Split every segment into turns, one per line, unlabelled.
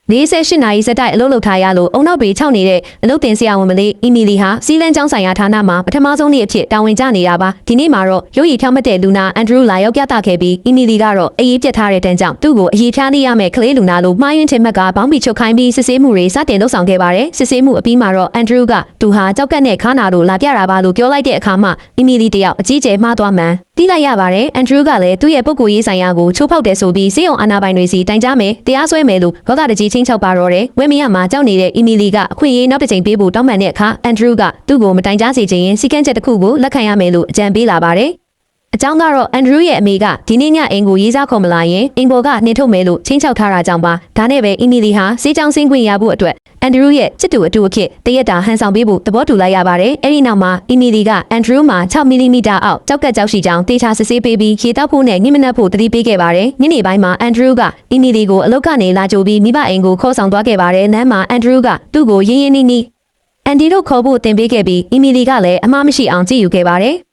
48နာရီစက်တိုက်အလုပ်လုပ်ထားရလို့အုံနောက်တွေခြောက်နေတဲ့အလုပ်တင်ဆရာဝန်မလေးအီမီလီဟာစီလန်းကျောင်းဆိုင်ရာဌာနမှာပထမဆုံးနေ့အဖြစ်တာဝန်ကျနေတာပါဒီနေ့မှာတော့ရုပ်ရည်ဖြောင်းမတဲ့လူနာအန်ဒရူးလာရောက်ပြသခဲ့ပြီးအီမီလီကတော့အရေးပြတ်ထားတဲ့တန်းကြောင့်သူ့ကိုအရေးဖြားနေရမယ့်ကလေးလူနာလိုမှားယွင်းတင်မှတ်ကဘောင်းပီချုပ်ခိုင်းပြီးစစ်ဆေးမှုတွေစတင်လုပ်ဆောင်ခဲ့ပါတယ်စစ်ဆေးမှုအပြီးမှာတော့အန်ဒရူးကသူဟာကြောက်ကက်နဲ့ခါနာတို့လာပြတာပါလို့ပြောလိုက်တဲ့အခါမှာအီမီလီတယောက်အကြီးကျယ်မှားသွားမှန်းသိလိုက်ရပါတယ်အန်ဒရူးကလည်းသူ့ရဲ့ပုဂ္ဂိုလ်ရေးဆိုင်ရာကိုချိုးဖောက်တယ်ဆိုပြီးစေယုံအာဏာပိုင်တွေစီတိုင်ကြားမယ်တရားစွဲမယ်လို့ဒေါသတကြီးချင်းချောက်ပါတော့တယ်ဝဲမရမှာကြောက်နေတဲ့အီမီလီကအခွင့်အရေးနောက်တစ်ချိန်ပေးဖို့တောင်းပန်တဲ့အခါအန်ဒရူးကသူ့ကိုမတိုင်ကြားစေချင်ရင်စီကန်းချက်တစ်ခုကိုလက်ခံရမယ်လို့အကြံပေးလာပါတယ်အကြောင်းကတော့အန်ဒရူးရဲ့အမေကဒီနေ့ညအိမ်ကိုရေးစားခေါ်မလာရင်အိမ်ပေါ်ကနှင်ထုတ်မယ်လို့ချင်းချောက်ထားတာကြောင့်ပါဒါနဲ့ပဲအီမီလီဟာစေးချောင်းဆင်းခွင့်ရဖို့အတွက်အန်ဒရူးရဲ့ချစ်သူအတူအဖြစ်တရက်တာဟန်ဆောင်ပေးဖို့သဘောတူလိုက်ရပါတယ်အဲ့ဒီနောက်မှာအီမီလီကအန်ဒရူးမှာ6မီလီမီတာအောက်ကြောက်ကက်ကြောက်ရှိကြောင်းတေချာစစ်ဆေးပေးပြီးရေတောက်ဖို့နဲ့ညှိမနှက်ဖို့တတိပေးခဲ့ပါတယ်ညနေပိုင်းမှာအန်ဒရူးကအီမီလီကိုအလုပ်ကနေလာကြိုပြီးမိဘအိမ်ကိုခေါ်ဆောင်သွားခဲ့ပါတယ်လမ်းမှာအန်ဒရူးကသူ့ကိုရင်းရင်းနှီးနှီးအန်ဒီတို့ခေါ်ဖို့တင်ပေးခဲ့ပြီးအီမီလီကလည်းအမှားမရှိအောင်ကြည့်ယူခဲ့ပါတယ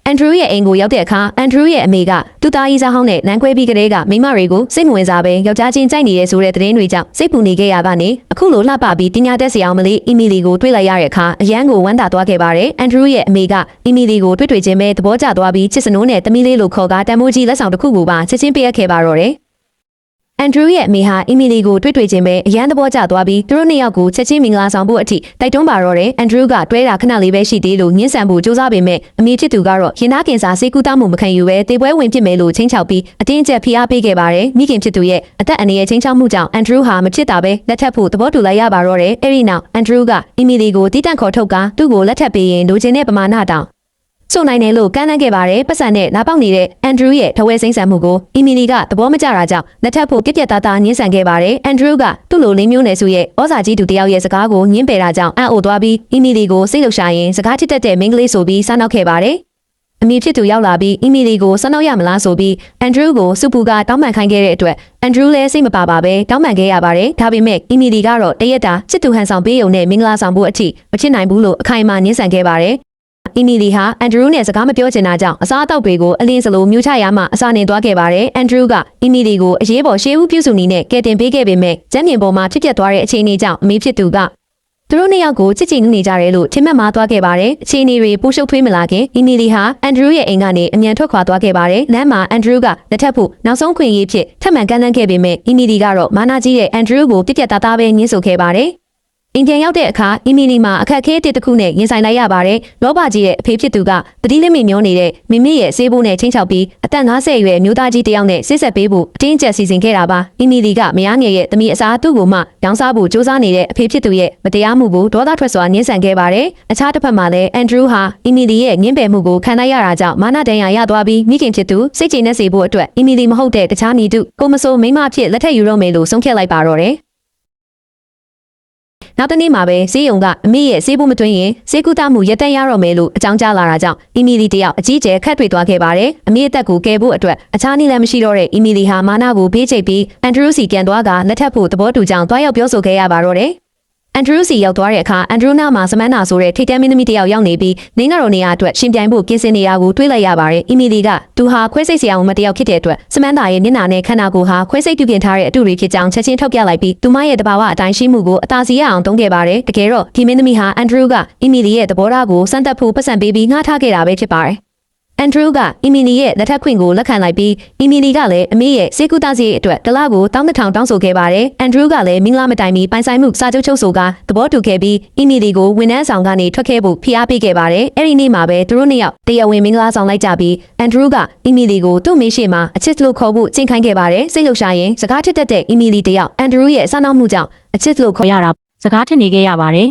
်အန်ဒရူးရဲ့အိမ်ကိုရောက်တဲ့အခါအန်ဒရူးရဲ့အမေကသူ့သားကြီးစားဟောင်းနဲ့လမ်းခွဲပြီးကလေးကမိမတွေကိုစိတ်ဝင်စားပဲယောက်ျားချင်းကြိုက်နေရဲဆိုတဲ့သတင်းတွေကြောင့်စိတ်ပူနေခဲ့ရပါနဲ့အခုလိုလှပပြီးတင်ညာတက်စရာမလေးအီမီလီကိုတွေ့လိုက်ရတဲ့အခါအရန်ကိုဝမ်းသာသွားခဲ့ပါတယ်အန်ဒရူးရဲ့အမေကအီမီလီကိုတွေ့ချင်းပဲသဘောကျသွားပြီးချစ်စနိုးနဲ့တမီးလေးလိုခေါ်ကတန်မိုးကြီးလက်ဆောင်တစ်ခုကိုပါချက်ချင်းပေးအပ်ခဲ့ပါတော့တယ်အန်ဒရူးရဲ့အမေဟာအီမီလီကိုတွေ့ချင်းပဲအရန်သဘောကျသွားပြီးသူတို့နှစ်ယောက်ကိုချက်ချင်းမင်္ဂလာဆောင်ဖို့အထိတိုက်တွန်းပါတော့တယ်အန်ဒရူးကတွဲတာခဏလေးပဲရှိသေးလို့ညှင်းဆန်ဖို့စူးစမ်းပေမဲ့အမေဖြစ်သူကတော့ရင်သားကင်ဆာဆေးကုသမှုမခံယူပဲသေပွဲဝင်ဖြစ်မယ်လို့ချင်းချောက်ပြီးအတင်းအကျပ်ဖိအားပေးခဲ့ပါတယ်မိခင်ဖြစ်သူရဲ့အသက်အန္တရာယ်ချင်းချောက်မှုကြောင့်အန်ဒရူးဟာမဖြစ်တာပဲလက်ထပ်ဖို့သဘောတူလိုက်ရပါတော့တယ်အဲ့ဒီနောက်အန်ဒရူးကအီမီလီကိုတီးတန့်ခေါ်ထုတ်ကသူ့ကိုလက်ထပ်ပေးရင်လိုချင်တဲ့ပမာဏတောင်စုံနိုင်တယ်လို့ကမ်းလှမ်းခဲ့ပါတယ်ပတ်စံနဲ့လာပေါက်နေတဲ့အန်ဒရူးရဲ့ထဝဲစိမ့်ဆန်မှုကိုအီမီလီကသဘောမကျတာကြောင့်လက်ထပ်ဖို့ပြက်ပြက်သားသားညှင်းဆန်ခဲ့ပါတယ်အန်ဒရူးကသူ့လိုလင်းမျိုးနယ်စုရဲ့ဩဇာကြီးသူတယောက်ရဲ့စကားကိုညှင်းပယ်တာကြောင့်အံ့ဩသွားပြီးအီမီလီကိုစိတ်လှုပ်ရှားရင်စကားချစ်တတ်တဲ့မိန်းကလေးဆိုပြီးစားနောက်ခဲ့ပါတယ်အမေဖြစ်သူရောက်လာပြီးအီမီလီကိုစားနောက်ရမလားဆိုပြီးအန်ဒရူးကိုစူပူကတောင်းပန်ခိုင်းခဲ့တဲ့အတွက်အန်ဒရူးလည်းစိတ်မပါပါပဲတောင်းပန်ခဲ့ရပါတယ်ဒါပေမဲ့အီမီလီကတော့တရက်တာချစ်သူဟန်ဆောင်ပေးုံနဲ့မင်္ဂလာဆောင်ဖို့အထိမဖြစ်နိုင်ဘူးလို့အခိုင်အမာညှင်းဆန်ခဲ့ပါတယ်အီမီလီဟာအန်ဒရူးနဲ့စကားမပြောချင်တာကြောင့်အစားအသောက်တွေကိုအလင်းစလိုမြူချရမှအစာနေသွားခဲ့ပါတယ်အန်ဒရူးကအီမီလီကိုအရေးပေါ်ရှေးဦးပြုစုနည်းနဲ့ကယ်တင်ပေးခဲ့ပေမဲ့ကျန်းမြင်ပေါ်မှာဖြစ်ပျက်သွားတဲ့အခြေအနေကြောင့်အမေဖြစ်သူကသူတို့နှစ်ယောက်ကိုချစ်ချင်နေကြတယ်လို့ထင်မှတ်မှားသွားခဲ့ပါတယ်အခြေအနေတွေပိုရှုပ်ထွေးမလာခင်အီမီလီဟာအန်ဒရူးရဲ့အိမ်ကနေအမြန်ထွက်ခွာသွားခဲ့ပါတယ်လမ်းမှာအန်ဒရူးကလက်ထပ်ဖို့နောက်ဆုံးခွင့်ရေးဖြစ်ထပ်မံကမ်းလှမ်းခဲ့ပေမဲ့အီမီလီကတော့မာနာကြီးတဲ့အန်ဒရူးကိုပြက်ပြက်သားသားပဲညှင်းဆိုခဲ့ပါတယ်အင်ပြန်ရောက်တဲ့အခါအီမီလီမှာအခက်အခဲတစ်ခုနဲ့ရင်ဆိုင်လိုက်ရပါတယ်လောဘကြီးရဲ့အဖေဖြစ်သူကတတိလက်မိမျောနေတဲ့မိမိရဲ့ဆေးဘိုးနဲ့ချင်းချောက်ပြီးအသက်50အရွယ်မျိုးသားကြီးတစ်ယောက်နဲ့ဆစ်ဆက်ပေးဖို့အတင်းကျပ်စီစဉ်ခဲ့တာပါအီမီလီကမယားငယ်ရဲ့သမီးအစားသူ့ကိုမှရောင်းစားဖို့စူးစမ်းနေတဲ့အဖေဖြစ်သူရဲ့မတရားမှုကိုဒေါသထွက်စွာညှင်းဆန်ခဲ့ပါတယ်အခြားတစ်ဖက်မှာလည်းအန်ဒရူးဟာအီမီလီရဲ့ညှင်းပယ်မှုကိုခံလိုက်ရတာကြောင့်မာနတန်ရာရသွားပြီးမိခင်ဖြစ်သူစိတ်ကျေနပ်စေဖို့အတွက်အီမီလီမဟုတ်တဲ့တခြားနီတုကိုမဆိုမိန်းမဖြစ်လက်ထပ်ယူတော့မယ်လို့ဆုံးဖြတ်လိုက်ပါတော့တယ်နောက်တနေ့မှာပဲဆေးရုံကအမေရဲ့ဆေးဖို့မသွင်းရင်ဆေးကုသမှုရပ်တန့်ရတော့မယ်လို့အကြောင်းကြားလာတာကြောင့်အီမီလီတယောက်အကြီးကျယ်ခတ်တွေ့သွားခဲ့ပါတယ်အမေအသက်ကိုကယ်ဖို့အတွက်အခြားနည်းလမ်းမရှိတော့တဲ့အီမီလီဟာမာနာကိုဘေးချိတ်ပြီးအန်ဒရူးစီကန်သွားကလက်ထပ်ဖို့သဘောတူကြောင်းတွားရောက်ပြောဆိုခဲ့ရပါတော့တယ်အန်ဒရူးစီရောက်သွားတဲ့အခါအန်ဒရူးနာမှာစမန်းနာဆိုတဲ့ထိတ်တန်းမင်းသမီးတယောက်ရောက်နေပြီးနေငါတော်နေရာအတွက်ရှင်ပြိုင်ဖို့ပြင်ဆင်နေတာကိုတွေးလိုက်ရပါတယ်အီမီလီကသူဟာခွဲစိတ်ဆရာဝန်မတယောက်ဖြစ်တဲ့အတွက်စမန်းနာရဲ့မျက်နှာနဲ့ခန္ဓာကိုယ်ဟာခွဲစိတ်ပြုပြင်ထားတဲ့အတူတွေဖြစ်ကြောင်းချက်ချင်းထောက်ပြလိုက်ပြီးသူမရဲ့တဘာဝအတိုင်းရှိမှုကိုအသာစီရအောင်သုံးခဲ့ပါတယ်တကယ်တော့ဒီမင်းသမီးဟာအန်ဒရူးကအီမီလီရဲ့သဘောထားကိုစမ်းသပ်ဖို့ပတ်စံပေးပြီးငှားထားခဲ့တာပဲဖြစ်ပါတယ်အန်ဒရူးကအီမီလီရဲ့လက်ထပ်ခွင့်ကိုလက်ခံလိုက်ပြီးအီမီလီကလည်းအမေရဲ့စေကူတာစီအတွက်တလားကို1,000တောင်းဆိုခဲ့ပါတယ်အန်ဒရူးကလည်းမင်္ဂလာမတိုင်မီပိုင်ဆိုင်မှုစာချုပ်ချုပ်ဆိုကသဘောတူခဲ့ပြီးအီမီလီကိုဝန်ထမ်းဆောင်ကနေထွက်ခဲ့ဖို့ဖိအားပေးခဲ့ပါတယ်အဲ့ဒီနေ့မှာပဲသူတို့နှစ်ယောက်တရားဝင်မင်္ဂလာဆောင်လိုက်ကြပြီးအန်ဒရူးကအီမီလီကိုသူ့မေရှိမှာအချစ်လို့ခေါ်ဖို့ကျင့်ခိုင်းခဲ့ပါတယ်စိတ်လှုပ်ရှားရင်စကားထက်တဲ့အီမီလီတယောက်အန်ဒရူးရဲ့စာနောက်မှုကြောင့်အချစ်လို့ခေါ်ရတာစကားထက်နေခဲ့ရပါတယ်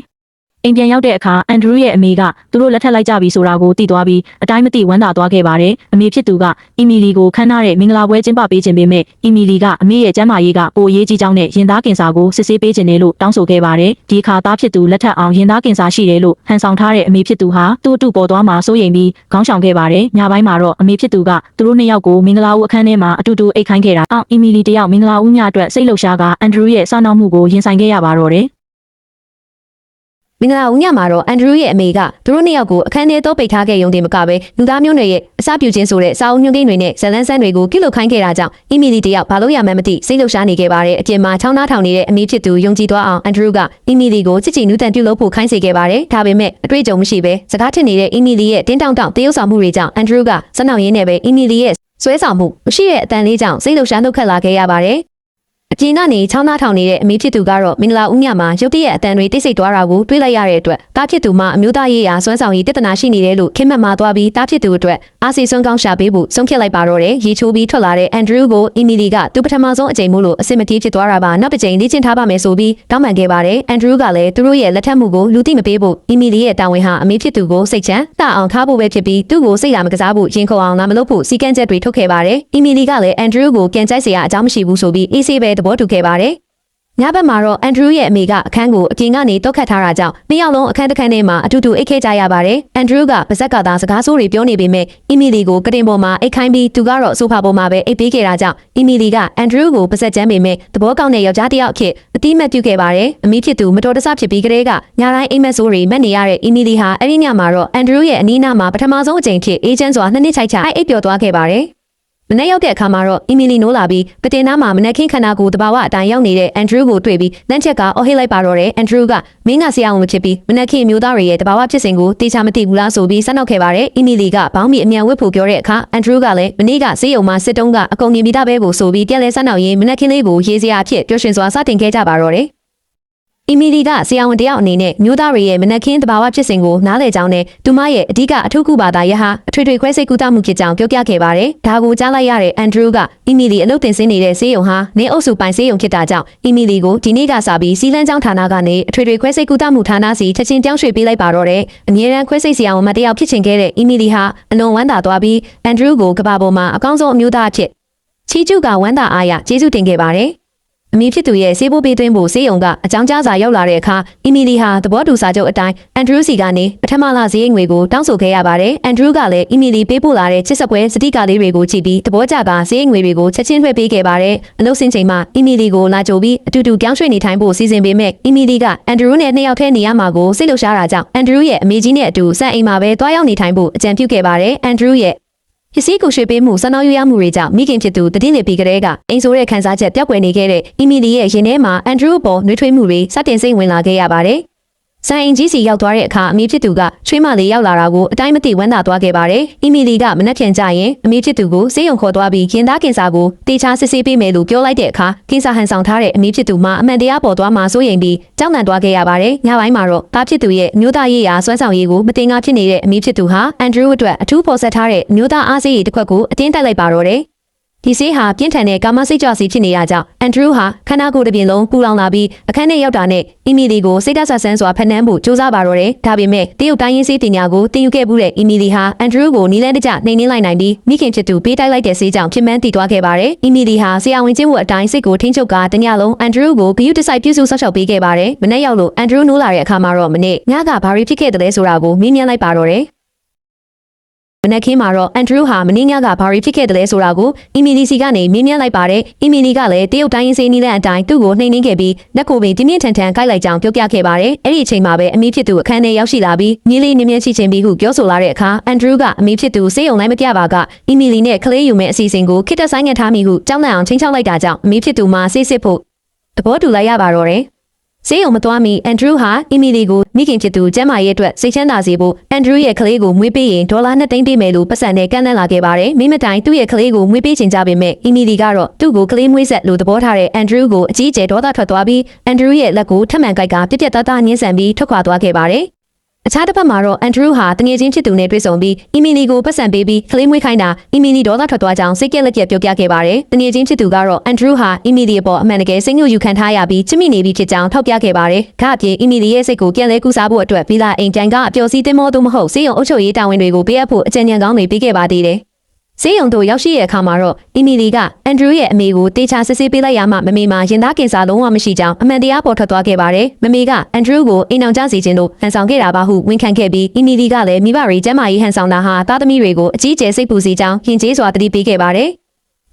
အိမ်ပြန်ရောက်တဲ့အခါအန်ဒရူးရဲ့အမေကသူတို့လက်ထပ်လိုက်ကြပြီဆိုတာကိုသိသွားပြီးအတိုင်းမသိဝမ်းသာသွားခဲ့ပါတယ်အမေဖြစ်သူကအီမီလီကိုခမ်းနားတဲ့မင်္ဂလာပွဲကျင်းပပေးခြင်းပေမဲ့အီမီလီကအမေရဲ့ကျန်းမာရေးကပိုအရေးကြီးကြောင်းနဲ့ရင်သားကင်ဆာကိုစစ်ဆေးပေးခြင်းနဲ့လို့တောင်းဆိုခဲ့ပါတယ်ဒီအခါသားဖြစ်သူလက်ထပ်အောင်ရင်သားကင်ဆာရှိတယ်လို့ဟန်ဆောင်ထားတဲ့အမေဖြစ်သူဟာသူ့အတူပေါ်သွားမှာစိုးရိမ်ပြီးခေါင်းဆောင်ခဲ့ပါတယ်ညပိုင်းမှာတော့အမေဖြစ်သူကသူတို့နှစ်ယောက်ကိုမင်္ဂလာဦးအခန်းထဲမှာအတူတူအိတ်ခိုင်းခဲ့တာအီမီလီတယောက်မင်္ဂလာဦးညအတွက်စိတ်လှုပ်ရှားကအန်ဒရူးရဲ့စာနောက်မှုကိုရင်ဆိုင်ခဲ့ရပါတော့တယ်မ မင်္ဂလာဦးညမှာတော့အန်ဒရူးရဲ့အမေကသူတို့နှစ်ယောက်ကိုအခန်းထဲတော့ပိတ်ထားခဲ့ရုံတင်မကပဲလူသားမျိုးနွယ်ရဲ့အစပြုခြင်းဆိုတဲ့စာအုပ်ညွှန်းကိန်းတွေနဲ့ဇလန်းဆန်းတွေကိုကိလုတ်ခိုင်းခဲ့တာကြောင့်အီမီလီတယောက်ဘာလို့ရမှန်းမသိစိတ်လှုပ်ရှားနေခဲ့ပါတယ်အပြင်မှာချောင်းသားထောင်နေတဲ့အမေဖြစ်သူယုံကြည်သွားအောင်အန်ဒရူးကအီမီလီကိုချစ်ချီနူးတန်ပြုလုပ်ဖို့ခိုင်းစေခဲ့ပါတယ်ဒါပေမဲ့အတွေ့အကြုံမရှိပဲစကားထစ်နေတဲ့အီမီလီရဲ့တင်းတောင့်တရုပ်ဆောင်မှုတွေကြောင့်အန်ဒရူးကစနောက်ရင်းနဲ့ပဲအီမီလီရဲ့ဆွဲဆောင်မှုမရှိတဲ့အတန်လေးကြောင့်စိတ်လှုပ်ရှားနှုတ်ခတ်လာခဲ့ရပါတယ်အပြင်ကနေချောင်းသားထောင်နေတဲ့အမေဖြစ်သူကတော့မင်္ဂလာဦးညမှာရုတ်တရက်အတန်တွေတိတ်ဆိတ်သွားတာကိုတွေးလိုက်ရတဲ့အတွက်တားဖြစ်သူမှအမျိုးသားရေးရာစွမ်းဆောင်ရည်တည်တနာရှိနေတယ်လို့ခင်မတ်မှာသွားပြီးတားဖြစ်သူအတွက်အားစီစွမ်းကောင်းရှာပေးဖို့ဆုံးဖြတ်လိုက်ပါတော့တယ်ရေချိုးပြီးထွက်လာတဲ့အန်ဒရူးကိုအီမီလီကသူပထမဆုံးအကြိမ်မို့လို့အစင်မပြေဖြစ်သွားတာပါနောက်တစ်ကြိမ်လေ့ကျင့်ထားပါမယ်ဆိုပြီးတောင်းပန်ခဲ့ပါတယ်အန်ဒရူးကလည်းသူတို့ရဲ့လက်ထပ်မှုကိုလူသိမပေးဖို့အီမီလီရဲ့တာဝန်ဟာအမေဖြစ်သူကိုစိတ်ချမ်းတအောင်ထားဖို့ပဲဖြစ်ပြီးသူ့ကိုစိတ်လာမကစားဖို့ရင်ခုန်အောင်လာမလုပ်ဖို့စီကံချက်တွေထုတ်ခဲ့ပါတယ်အီမီလီကလည်းအန်ဒရူးကိုပြန်ကြိုက်စရာအကြောင်းမရှိဘူးဆိုပြီးအေးဆေးပဲသဘောတူခဲ့ပါတယ်ညဘက်မှာတော့အန်ဒရူးရဲ့အမေကအခန်းကိုအပြင်ကနေတောက်ခတ်ထားတာကြောင့်နှစ်ယောက်လုံးအခန်းတစ်ခန်းထဲမှာအတူတူအိတ်ခဲကြရပါတယ်။အန်ဒရူးကပါဇက်ကသာစကားဆိုးတွေပြောနေပေမဲ့အီမီလီကိုကတင်ပေါ်မှာအိတ်ခိုင်းပြီးသူကတော့ဆိုဖာပေါ်မှာပဲအိတ်ပေးခဲ့တာကြောင့်အီမီလီကအန်ဒရူးကိုပါဇက်ကျမ်းပေမဲ့သဘောကောင်းတဲ့ယောက်ျားတစ်ယောက်အဖြစ်အတိမတ်ပြုခဲ့ပါတယ်။အမေဖြစ်သူမတော်တဆဖြစ်ပြီးကလေးကညတိုင်းအိမ်မက်ဆိုးတွေမက်နေရတဲ့အီမီလီဟာအဲ့ဒီညမှာတော့အန်ဒရူးရဲ့အနီးနားမှာပထမဆုံးအကြိမ်ဖြစ်အေဂျင့်စွာနှစ်နှစ်ချိုက်ချအိတ်ပျော်သွားခဲ့ပါတယ်။မနေ့ရောက်တဲ့အခါမှာတော့အီမီလီနိုးလာပြီးကတင်နားမှာမနက်ခင်းခန္ဓာကိုယ်တဘာဝအတိုင်းရောက်နေတဲ့အန်ဒရူးကိုတွေ့ပြီးလမ်းချက်ကအော်ဟစ်လိုက်ပါတော့တယ်အန်ဒရူးကမင်းကဆရာဝန်ဖြစ်ပြီးမနက်ခင်းမျိုးသားတွေရဲ့တဘာဝဖြစ်စဉ်ကိုတေချာမသိဘူးလားဆိုပြီးဆက်နောက်ခဲ့ပါတယ်အီမီလီကဘောင်းမီအမြန်ဝတ်ဖို့ပြောတဲ့အခါအန်ဒရူးကလည်းမနေ့ကဆေးရုံမှာစစ်တုံးကအကုန်မြင်ပြီးသားပဲကိုဆိုပြီးပြန်လဲဆက်နောက်ရင်းမနက်ခင်းလေးကိုရေးစရာအဖြစ်ပျော်ရွှင်စွာစတင်ခဲ့ကြပါတော့တယ်အီမီလီကဆရာဝန်တယောက်အနေနဲ့မျိုးသားတွေရဲ့မနက်ခင်းတဘာဝဖြစ်စဉ်ကိုနားလည်ကြောင်းနဲ့သူမရဲ့အဓိကအထူးကုဘာသာရဟအထွေထွေခွဲစိတ်ကူးတမှုဖြစ်ကြောင်းပြောပြခဲ့ပါတယ်။ဒါကိုကြားလိုက်ရတဲ့အန်ဒရူးကအီမီလီအလုပ်တင်ဆင်းနေတဲ့ဆေးရုံဟာနေအုပ်စုပိုင်ဆေးရုံဖြစ်တာကြောင့်အီမီလီကိုဒီနေ့ကစပြီးစီလန်းကျောင်းဌာနကနေအထွေထွေခွဲစိတ်ကူးတမှုဌာနစီချက်ချင်းပြောင်းရွှေ့ပေးလိုက်ပါတော့တယ်။အမြဲတမ်းခွဲစိတ်ဆရာဝန်မတယောက်ဖြစ်ချင်ခဲ့တဲ့အီမီလီဟာအလွန်ဝမ်းသာသွားပြီးအန်ဒရူးကိုကဘာပေါ်မှာအကောင်းဆုံးအမျိုးသားအဖြစ်ချီးကျူးကဝမ်းသာအားရကျေးဇူးတင်ခဲ့ပါတယ်။အမေဖြစ်သူရဲ့ဆေးပိုးပေးသွင်းဖို့ဆေးရုံကအကြောင်းကြားစာရောက်လာတဲ့အခါအီမီလီဟာသဘောတူစာချုပ်အတိုင်းအန်ဒရူးစီကနေပထမလဈေးငွေကိုတောင်းဆိုခဲ့ရပါတယ်။အန်ဒရူးကလည်းအီမီလီပေးပို့လာတဲ့ချစ်စပွဲစတိကာလေးတွေကိုကြည့်ပြီးသဘောကျပါဈေးငွေတွေကိုချက်ချင်းလွှဲပေးခဲ့ပါတယ်။အလုပ်ဆင်းချိန်မှာအီမီလီကိုလာကြိုပြီးအတူတူကြောင်းရွှေ့နေထိုင်ဖို့စီစဉ်ပေမဲ့အီမီလီကအန်ဒရူးနဲ့နှစ်ယောက်ထဲနေရမှာကိုစိတ်လှုပ်ရှားတာကြောင့်အန်ဒရူးရဲ့အမေကြီးနဲ့အတူစံအိမ်မှာပဲတွားရောက်နေထိုင်ဖို့အကြံပြုခဲ့ပါတယ်။အန်ဒရူးရဲ့ပစ္စည်းကိုရွှေ့ပေးမှုစနောက်ရရမှုတွေကြောင့်မိခင်ဖြစ်သူတည်င်းနေပြီးကလေးကအင်းဆိုးတဲ့ခန်းစားချက်ပျောက်ကွယ်နေခဲ့တဲ့အီမီလီရဲ့ရင်ထဲမှာအန်ဒရူးပေါ်နှွေးထွေးမှုတွေစတင်စိတ်ဝင်လာခဲ့ရပါတယ်။စံအိမ်ကြီးစီရောက်သွားတဲ့အခါအမေဖြစ်သူကချွေးမလေးရောက်လာတာကိုအတိုင်းမသိဝမ်းသာသွားခဲ့ပါတယ်။အီမီလီကမနှက်ဖြန်ကြရင်အမေဖြစ်သူကိုဆေးရုံခေါ်သွားပြီးခင်သားကင်ဆာကိုတေချာစစ်ဆေးပေးမယ်လို့ပြောလိုက်တဲ့အခါကင်ဆာဟန်ဆောင်ထားတဲ့အမေဖြစ်သူမှအမှန်တရားပေါ်သွားမှစိုးရိမ်ပြီးကြောက်လန့်သွားခဲ့ရပါတယ်။ညပိုင်းမှာတော့သားဖြစ်သူရဲ့မျိုးသားရေးရာစွမ်းဆောင်ရည်ကိုမတင်ကားဖြစ်နေတဲ့အမေဖြစ်သူဟာအန်ဒရူးအတွက်အထူးဖော်ဆက်ထားတဲ့မျိုးသားအားစေးရည်တစ်ခွက်ကိုအတင်းတိုက်လိုက်ပါတော့တယ်။ဒီဆေးဟာပြင်းထန်တဲ့ကာမစိတ်ကြွစီဖြစ်နေရကြောင်းအန်ဒရူးဟာခန္ဓာကိုယ်တစ်ပြင်လုံးပူလောင်လာပြီးအခန်းထဲရောက်တာနဲ့အီမီလီကိုစိတ်ဓာတ်ဆဆန်းစွာဖန်နှမ်းဖို့ကြိုးစားပါတော့တယ်။ဒါပေမဲ့တရုတ်တိုင်းရင်းဆေးတင်ညာကိုတင်ယူခဲ့မှုတဲ့အီမီလီဟာအန်ဒရူးကိုနီးလန်းတကျနှိမ်နှင်းလိုက်နိုင်ပြီးမိခင်ဖြစ်သူပေးတိုက်လိုက်တဲ့ဆေးကြောင့်ဖြစ်မှန်းတည်သွားခဲ့ပါတယ်။အီမီလီဟာဆရာဝန်ချင်းမှုအတိုင်းစိတ်ကိုထိန်းချုပ်ကာတညလုံးအန်ဒရူးကိုဂယုတစိုက်ပြုစုဆောက်ရှောက်ပေးခဲ့ပါတယ်။မနေ့ရောက်လို့အန်ဒရူးနိုးလာတဲ့အခါမှာတော့မနေ့ညကဘာတွေဖြစ်ခဲ့တယ်လဲဆိုတာကိုမေးမြန်းလိုက်ပါတော့တယ်။မနက်ခင်းမှာတော့အန်ဒရူးဟာမင်းညကဘာတွေဖြစ်ခဲ့တယ်လဲဆိုတာကိုအီမီလီစီကနေမေးမြန်းလိုက်ပါတယ်။အီမီလီကလည်းတရုတ်တိုင်းရင်းစေးနီးလန်းအတိုင်းသူ့ကိုနှိမ်နှင်းခဲ့ပြီးလက်ကိုပင်ပြင်းပြင်းထန်ထန်ကိုက်လိုက်ကြောင်းပြောပြခဲ့ပါတယ်။အဲ့ဒီအချိန်မှာပဲအမေဖြစ်သူအခန်းထဲရောက်ရှိလာပြီးညီလေးနင်းမြန်းရှိချင်းပြီးဟုပြောဆိုလာတဲ့အခါအန်ဒရူးကအမေဖြစ်သူစေးုံလိုက်မပြပါကအီမီလီနဲ့ကလေးယူမဲ့အစီအစဉ်ကိုခိတ္တဆိုင်ငတ်ထားမိဟုကြောက်လန့်အောင်ချင်းချောက်လိုက်တာကြောင့်အမေဖြစ်သူမှဆေးစစ်ဖို့သဘောတူလိုက်ရပါတော့တယ်။ဆေးရုံမသွားမီအန်ဒရူးဟာအီမီလီကိုမိခင်ဖြစ်သူကျမ်းမာရေးအတွက်စိတ်ချမ်းသာစေဖို့အန်ဒရူးရဲ့ကလေးကိုမွေးပေးရင်ဒေါ်လာ2သိန်းပေးမယ်လို့ပတ်စံနဲ့ကမ်းလှမ်းလာခဲ့ပါတယ်။မိမတိုင်သူ့ရဲ့ကလေးကိုမွေးပေးချင်ကြပေမဲ့အီမီလီကတော့သူ့ကိုကလေးမွေးဆက်လို့သဘောထားတဲ့အန်ဒရူးကိုအကြီးအကျယ်ဒေါသထွက်သွားပြီးအန်ဒရူးရဲ့လက်ကိုထပ်မံကိုက်ကပြက်ပြက်သားသားညှင်းဆန်ပြီးထွက်ခွာသွားခဲ့ပါတယ်။အခြားတစ်ဖက်မှာတော့အန်ဒရူးဟာတငယ်ချင်းဖြစ်သူနဲ့တွေ့ဆုံပြီးအီမီလီကိုပတ်စံပေးပြီးကလေးမွေးခိုင်းတာအီမီလီဒေါသထွက်သွားကြောင်းစိတ်ကြက်လက်ကြက်ပြောပြခဲ့ပါတယ်။တငယ်ချင်းဖြစ်သူကတော့အန်ဒရူးဟာအီမီလီအပေါ်အမှန်တကယ်စိတ်ညှို့ယူခံထားရပြီးချစ်မိနေပြီဖြစ်ကြောင်းထောက်ပြခဲ့ပါတယ်။ဒါအပြင်အီမီလီရဲ့စိတ်ကိုပြန်လဲကူးစားဖို့အတွက်ဗီလာအိမ်တိုင်ကအပျော်စီးတင်မောသို့မဟုတ်ဆေးရုံအုပ်ချုပ်ရေးတာဝန်တွေကိုပေးအပ်ဖို့အကြံဉာဏ်ကောင်းတွေပေးခဲ့ပါသေးတယ်။ဆေးရုံတို့ရောက်ရှိတဲ့အခါမှာတော့အီမီလီကအန်ဒရူးရဲ့အမေကိုတေချာစစ်ဆေးပေးလိုက်ရမှမမေမှာရင်သားကင်ဆာလုံးဝမရှိကြောင်းအမှန်တရားပေါ်ထွက်သွားခဲ့ပါတယ်။မမေကအန်ဒရူးကိုအိမ်အောင်ကျစေခြင်းတို့ဟန်ဆောင်ခဲ့တာပါဟုဝန်ခံခဲ့ပြီးအီမီလီကလည်းမိဘတွေကျမ်းမာရေးဟန်ဆောင်တာဟာသားသမီးတွေကိုအကြီးကျယ်စိတ်ပူစေကြောင်းယဉ်ကျေးစွာတတိပေးခဲ့ပါတယ်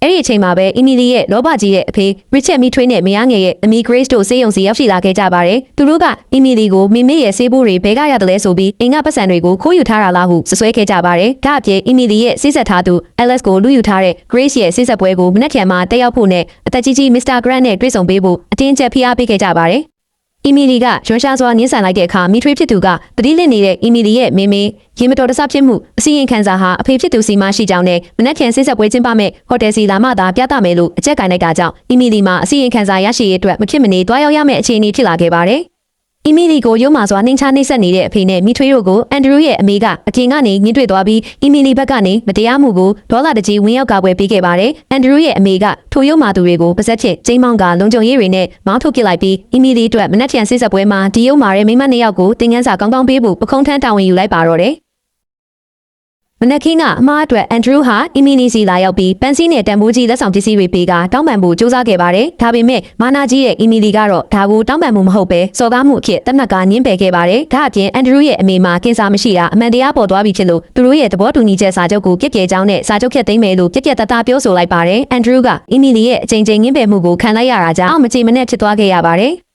။ အဲ့ဒီအချိန်မှာပဲအီမီလီရဲ့လောဘကြီးရဲ့အဖေရစ်ချက်မီထွေးနဲ့မယားငယ်ရဲ့အမီဂရေးစ်တို့ဆေးရုံစီရောက်ရှိလာခဲ့ကြပါတယ်။သူတို့ကအီမီလီကိုမိမိရဲ့ဆေးဘိုးတွေဘဲကရတယ်လဲဆိုပြီးအင်္ဂပတ်စံတွေကိုခိုးယူထားတာလားဟုဆွဆွဲခဲ့ကြပါတယ်။ဒါအပြင်အီမီလီရဲ့ဆေးဆက်ထားသူ Alice ကိုလူယူထားတဲ့ Grace ရဲ့ဆေးဆက်ပွဲကိုမနက်ဖြန်မှာတက်ရောက်ဖို့နဲ့အသက်ကြီးကြီး Mr. Grant နဲ့တွေ့ဆုံပေးဖို့အတင်းကျပ်ဖိအားပေးခဲ့ကြပါတယ်။အီမီလီကရွှန်ရှားစွာညှင်းဆန်လိုက်တဲ့အခါမီထွေးဖြစ်သူကတတိလစ်နေတဲ့အီမီလီရဲ့မေမေရေမတော်တဆဖြစ်မှုအစီရင်ခံစာဟာအဖေဖြစ်သူစီမရှိကြောင်းနဲ့မနက်ဖြန်ဆေးဆက်ပွဲကျင်းပမဲ့ဟိုတယ်စီလာမှသာပြသမယ်လို့အကြက်ကင်လိုက်တာကြောင့်အီမီလီမှာအစီရင်ခံစာရရှိရေးအတွက်မဖြစ်မနေတွားရောက်ရမယ့်အခြေအနေဖြစ်လာခဲ့ပါတယ်။အီမီလီကိုရုံးမာစွာနှိမ်ချနှိပ်စက်နေတဲ့အဖေနဲ့မီထွေးတို့ကိုအန်ဒရူးရဲ့အမေကအပြင်ကနေညှင်းတွေ့သွားပြီးအီမီလီဘက်ကနေမတရားမှုကိုဒေါ်လာတကြီးဝင်ရောက်ကာကွယ်ပေးခဲ့ပါတယ်။အန်ဒရူးရဲ့အမေကထိုရုံးမာသူတွေကိုပါဇက်ဖြစ်ကျင်းမောင်းကလုံခြုံရေးတွေနဲ့မောင်းထုတ်ပစ်လိုက်ပြီးအီမီလီအတွက်မနက်ဖြန်ဆေးဆက်ပွဲမှာဒီရုံးမာရဲ့မိမနှစ်ယောက်ကိုတင်ငန်းစာကောင်းကောင်းပေးဖို့ပခုံးထမ်းတာဝန်ယူလိုက်ပါတော့တယ်။မနက်ခင်းကအမားအတွက်အန်ဒရူးဟာအီမီလီစီလာရောက်ပြီးပန်းစည်းနဲ့တန်ဖိုးကြီးလက်ဆောင်ပစ္စည်းတွေပေးကတောင်းပန်ဖို့ကြိုးစားခဲ့ပါတယ်။ဒါပေမဲ့မာနာကြီးရဲ့အီမီလီကတော့ဒါကိုတောင်းပန်မှုမဟုတ်ပဲစော်ကားမှုအဖြစ်တနက်ကညှင်းပယ်ခဲ့ပါတယ်။ဒါအပြင်အန်ဒရူးရဲ့အမေမှာကင်ဆာမရှိတာအမှန်တရားပေါ်သွားပြီဖြစ်လို့သူတို့ရဲ့သဘောတူညီချက်စာချုပ်ကိုပြည့်ပြည့်ကြောင်းနဲ့စာချုပ်ဖြတ်သိမ်းမယ်လို့ပြည့်ပြည့်တသားပြောဆိုလိုက်ပါတယ်။အန်ဒရူးကအီမီလီရဲ့အချိန်ချင်းညှင်းပယ်မှုကိုခံလိုက်ရတာကြောင့်မကြေမနက်ဖြစ်သွားခဲ့ရပါတယ်။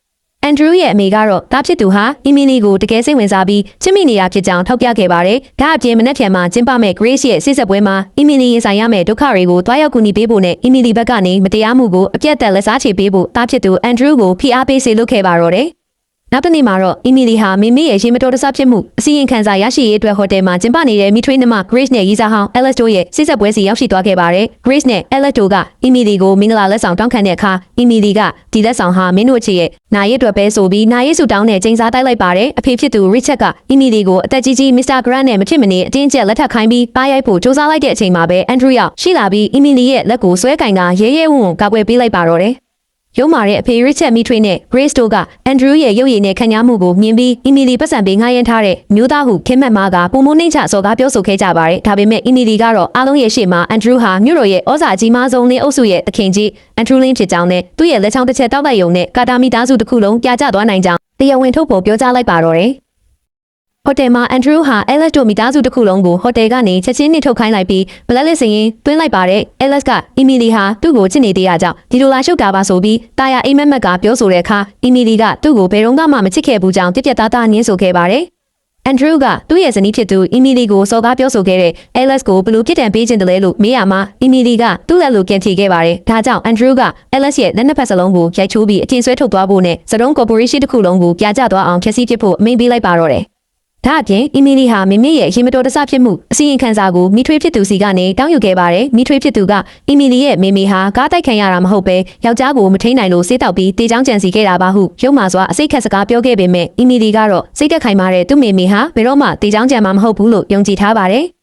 အန်ဒရူးရဲ့အမေကတော့တားဖြစ်သူဟာအီမီလီကိုတကယ်စိတ်ဝင်စားပြီးချစ်မိနေတာဖြစ်ကြောင်းထောက်ပြခဲ့ပါတယ်။ဒါအပြင်မနက်ဖြန်မှာကျင်းပမဲ့ Grace ရဲ့ဆေးဆက်ပွဲမှာအီမီလီရင်ဆိုင်ရမယ့်ဒုက္ခတွေကိုတွားရောက်ကူညီပေးဖို့နဲ့အီမီလီဘက်ကနေမတရားမှုကိုအပြတ်သက်လက်စားချေပေးဖို့တားဖြစ်သူအန်ဒရူးကိုဖိအားပေးစေလုပ်ခဲ့ပါတော့တယ်။နောက်တစ်နေ့မှာတော့အီမီလီဟာမိမိရဲ့ရေမတော်တဆဖြစ်မှုအစီရင်ခံစာရရှိရေးအတွက်ဟိုတယ်မှာကျင်းပနေတဲ့မီထွေးနှမ Grace နဲ့ရီစာဟောင်း Alice တို့ရဲ့ဆေးဆက်ပွဲစီရောက်ရှိသွားခဲ့ပါတယ်။ Grace နဲ့ Alice တို့ကအီမီလီကိုမင်္ဂလာလက်ဆောင်တောင်းခံတဲ့အခါအီမီလီကဒီလက်ဆောင်ဟာမင်းတို့ချစ်ရဲ့နာရီအတွက်ပဲဆိုပြီးနာရီစုတောင်းနဲ့ကျင်းစားတိုက်လိုက်ပါတယ်။အဖေဖြစ်သူ Richard ကအီမီလီကိုအသက်ကြီးကြီး Mr. Grant နဲ့မဖြစ်မနေအတင်းကျပ်လက်ထပ်ခိုင်းပြီးပါရိုက်ဖို့စူးစမ်းလိုက်တဲ့အချိန်မှာပဲ Andrew ရောက်ရှိလာပြီးအီမီလီရဲ့လက်ကိုဆွဲကင်ကရဲရဲဝံ့ဝံ့ကာကွယ်ပေးလိုက်ပါတော့တယ်။ရုံးမာတဲ့အဖေရစ်ချက်မီထွေးနဲ့ Grace တို့ကအန်ဒရူးရဲ့ရုပ်ရည်နဲ့ခံရမှုကိုမြင်ပြီးအီမီလီပတ်စံပေးငှားရမ်းထားတဲ့မျိုးသားဟုခင်မက်မားကပုံမနှိမ့်ချစော်ကားပြောဆိုခဲ့ကြပါတယ်။ဒါပေမဲ့အီမီလီကတော့အားလုံးရဲ့ရှေ့မှာအန်ဒရူးဟာမြို့တော်ရဲ့ဩဇာအကြီးမားဆုံးလင်းအုပ်စုရဲ့သခင်ကြီးအန်ဒရူးလင်းဖြစ်ကြောင်းနဲ့သူ့ရဲ့လက်ချောင်းတစ်ချက်တောက်လိုက်ရုံနဲ့ကာတာမီသားစုတစ်ခုလုံးပြာကျသွားနိုင်ကြောင်းတရားဝင်ထုတ်ဖော်ပြောကြားလိုက်ပါတော့တယ်။ဟိုတယ်မှာအန်ဒရူးဟာ Alice တို့မိသားစုတစ်ခုလုံးကိုဟိုတယ်ကနေချက်ချင်းနှိထုတ်ခိုင်းလိုက်ပြီးဘလက်လက်စရင်တွင်းလိုက်ပါတဲ့ Alice ကအီမီလီဟာသူ့ကိုချစ်နေသေးတာကြောင့်ဒီလိုလာရှုပ်တာပါဆိုပြီးတာယာအိမ်မက်မက်ကပြောဆိုတဲ့အခါအီမီလီကသူ့ကိုဘယ်တော့မှမချစ်ခဲ့ဘူးကြောင်းပြက်ပြက်သားသားညင်းဆိုခဲ့ပါတယ်။အန်ဒရူးကသူ့ရဲ့ဇနီးဖြစ်သူအီမီလီကိုစော်ကားပြောဆိုခဲ့တဲ့ Alice ကိုဘယ်လိုပြစ်ဒဏ်ပေးခြင်းတလဲလို့မေးရမှာအီမီလီကသူ့လက်လိုကန်ထီခဲ့ပါတယ်။ဒါကြောင့်အန်ဒရူးက Alice ရဲ့လက်နှစ်ဖက်စလုံးကိုရိုက်ချိုးပြီးအကျဉ်းဆွဲထုတ်သွားဖို့နဲ့စတုံးကော်ပိုရေးရှင်းတစ်ခုလုံးကိုပြာကျသွားအောင်ဖျက်ဆီးပစ်ဖို့အမိန့်ပေးလိုက်ပါတော့တယ်။ဒါအပြင်အီမီလီဟာမိမိရဲ့ရေမတော်တဆဖြစ်မှုအစီရင်ခံစာကိုမီထွေးဖြစ်သူစီကနေတောင်းယူခဲ့ပါတယ်။မီထွေးဖြစ်သူကအီမီလီရဲ့မိမိဟာကားတိုက်ခံရတာမဟုတ်ပဲယောက်ျားကိုမထိန်နိုင်လို့ဆေးတောက်ပြီးတေချောင်းကြံစီခဲ့တာပါဟုရုံမာစွာအစိတ်ခက်စကားပြောခဲ့ပေမဲ့အီမီလီကတော့စိတ်သက်ခိုင်မာတဲ့သူ့မိမိဟာဘယ်တော့မှတေချောင်းကြံမှာမဟုတ်ဘူးလို့ယုံကြည်ထားပါတယ်။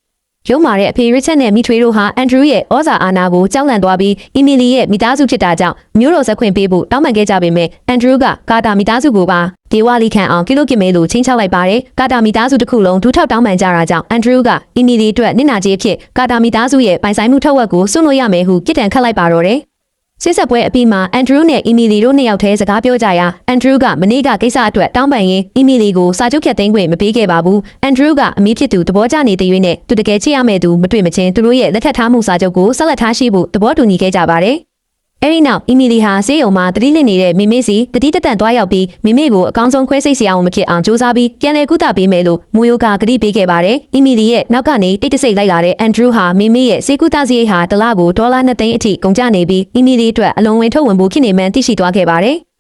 ရုံးမာတဲ့အဖေရစ်ချက်နဲ့မီထွေးတို့ဟာအန်ဒရူးရဲ့ဩဇာအာဏာကိုကြောက်လန့်သွားပြီးအီမီလီရဲ့မိသားစုဖြစ်တာကြောင့်မျိုးတော်ဇက်ခွင့်ပေးဖို့တောင်းပန်ခဲ့ကြပေမဲ့အန်ဒရူးကကာတာမိသားစုကိုပါဒေဝလီခံအောင်ကိလုကင်မဲလို့ချင်းချောက်လိုက်ပါတယ်။ကာတာမိသားစုတစ်ခုလုံးဒူးထောက်တောင်းပန်ကြတာကြောင့်အန်ဒရူးကအီမီလီအတွက်နစ်နာကြေးဖြစ်ကာတာမိသားစုရဲ့ပိုင်ဆိုင်မှုထက်ဝက်ကိုစွန့်လို့ရမယ်ဟုပြစ်ဒဏ်ခတ်လိုက်ပါတော့တယ်။စစ်ဆက်ပွဲအပြီးမှာအန်ဒရူးနဲ့အီမီလီတို့နှစ်ယောက်တည်းစကားပြောကြရာအန်ဒရူးကမနေ့ကကိစ္စအတွက်တောင်းပန်ရင်းအီမီလီကိုစာချုပ်ဖြတ်သိမ်းခွင့်မပေးခဲ့ပါဘူး။အန်ဒရူးကအမိဖြစ်သူသဘောကျနေတဲ့ရွေးနဲ့သူတကယ်ချစ်ရမယ့်သူမတွေ့မချင်းသူတို့ရဲ့လက်ထပ်ထားမှုစာချုပ်ကိုဆက်လက်ထားရှိဖို့သဘောတူညီခဲ့ကြပါတယ်။အဲဒီနောက်အီမီလီဟာဆေးရုံမှာတတိလစ်နေတဲ့မိမိစီတတိတက်တန်သွားရောက်ပြီးမိမိကိုအကောင်းဆုံးခွဲစိတ်စရာအောင်မဖြစ်အောင်စူးစမ်းပြီးပြန်လည်ကုသပေးမယ်လို့မူယိုကဂတိပေးခဲ့ပါတယ်။အီမီလီရဲ့နောက်ကနေတိတ်တဆိတ်လိုက်လာတဲ့အန်ဒရူးဟာမိမိရဲ့ဆေးကုသစရိတ်ဟာတစ်လကို$2သိန်းအထိကုန်ကျနေပြီးအီမီလီအတွက်အလုံးဝင်ထုတ်ဝင်ဖို့ဖြစ်နေမှန်းသိရှိသွားခဲ့ပါတယ်။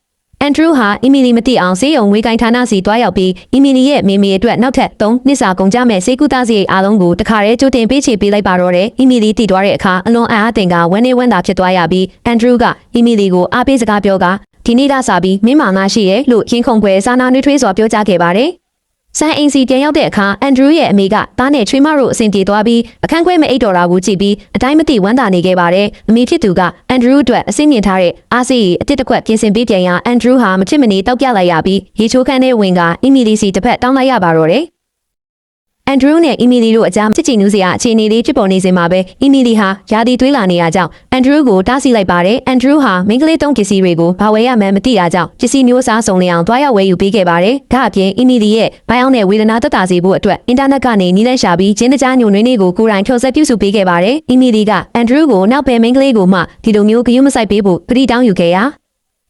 အန်ဒရူးဟာအီမီလီမသိအောင်ဆေးရုံဝေကိုင်ဌာနစီတွားရောက်ပြီးအီမီလီရဲ့မိမိအတွက်နောက်ထပ်3နှစ်စာကုန်ကျမဲ့ဆေးကုသစရိတ်အားလုံးကိုတခါတည်းကြိုတင်ပေးချေပေးလိုက်ပါတော့တယ်။အီမီလီတည်သွားတဲ့အခါအလွန်အားအသင်ကဝမ်းနေဝမ်းသာဖြစ်သွားရပြီးအန်ဒရူးကအီမီလီကိုအားပေးစကားပြောကဒီနေ့ကစပြီးမင်းမာနာရှိရဲ့လို့ရင်ခုန်ပွဲစာနာနှွေးထွေးစွာပြောကြားခဲ့ပါတယ်။ဆန်အင်စီပြန်ရောက်တဲ့အခါအန်ဒရူးရဲ့အမေကသားနဲ့ချွေးမတို့အဆင်ပြေသွားပြီးအခန်းခွဲမအိတ်တော်တာကိုကြည့်ပြီးအတိုင်းမသိဝမ်းသာနေခဲ့ပါတယ်။အမေဖြစ်သူကအန်ဒရူးအတွက်အဆင်မြင့်ထားတဲ့အားစီအတစ်တစ်ခွက်ပြင်ဆင်ပေးပြန်ရာအန်ဒရူးဟာမဖြစ်မနေတောက်ပြလိုက်ရပြီးရေချိုးခန်းထဲဝင်ကအီမီလီစီတစ်ဖက်တောင်းလိုက်ရပါတော့တယ်။ အန်ဒရူးနဲ့အီမီလီတို့အကြားချစ်ကြည်နူးစရာအခြေအနေလေးဖြစ်ပေါ်နေစဉ်မှာပဲအီမီလီဟာယာတီသွေးလာနေရကြောင်းအန်ဒရူးကိုတားဆီးလိုက်ပါတယ်။အန်ဒရူးဟာမိန်းကလေးသုံးပစ္စည်းတွေကိုဘာဝယ်ရမှန်းမသိတာကြောင့်ပစ္စည်းမျိုးစားစုံလင်အောင်တွားရောက်ဝယ်ယူပေးခဲ့ပါတယ်။ဒါအပြင်အီမီလီရဲ့ဘိုင်းအောင်နဲ့ဝေဒနာသက်သာစေဖို့အတွက်အင်တာနက်ကနေနီးလန်းရှာပြီးဂျင်းတကြားညွန်နွေးလေးကိုကိုယ်တိုင်ဖြော်ဆက်ပြုစုပေးခဲ့ပါတယ်။အီမီလီကအန်ဒရူးကိုနောက်ပဲမိန်းကလေးကိုမှဒီလိုမျိုးဂရုမစိုက်ပေးဖို့ပရိတောင်းယူခဲ့ရာ